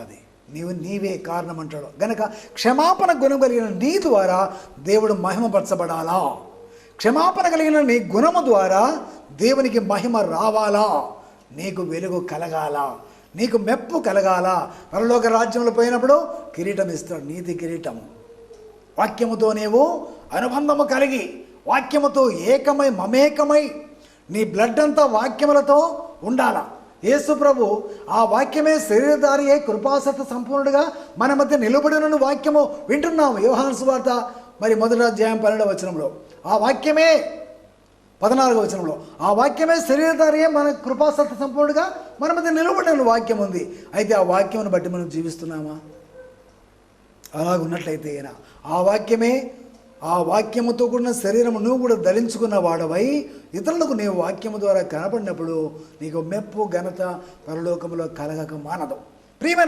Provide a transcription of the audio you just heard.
అది నీవే కారణం అంటాడు గనక క్షమాపణ గుణం కలిగిన నీ ద్వారా దేవుడు మహిమపరచబడాలా, క్షమాపణ కలిగిన నీ గుణము ద్వారా దేవునికి మహిమ రావాలా, నీకు వెలుగు కలగాల, నీకు మెప్పు కలగాల. పరలోక రాజ్యంలో పోయినప్పుడు కిరీటం ఇస్తాడు, నీతి కిరీటం. వాక్యముతో నీవు అనుబంధము కలిగి వాక్యముతో ఏకమై మమేకమై నీ బ్లడ్ అంతా వాక్యములతో ఉండాల. యేసు ప్రభు ఆ వాక్యమే శరీరధారి అయి కృపాసత్య సంపూర్ణుడిగా మన మధ్య నిలబడిన వాక్యము వింటున్నాము. యోహాను సువార్త మరి 1వ అధ్యాయం 12వ వచనంలో ఆ వాక్యమే, 14వ వచనంలో ఆ వాక్యమే శరీరధారి అయి మన కృపాసత్య సంపూర్ణుడిగా మన మధ్య నిలబడిన వాక్యం ఉంది. అయితే ఆ వాక్యమును బట్టి మనం జీవిస్తున్నామా? అలాగున్నట్లయితే ఆ వాక్యముతో కూడిన శరీరము నువ్వు కూడా ధరించుకున్న వాడవై ఇతరులకు నీవు వాక్యము ద్వారా కనపడినప్పుడు నీకు మెప్పు ఘనత పరలోకములో కలగక మానదు. ప్రియమైన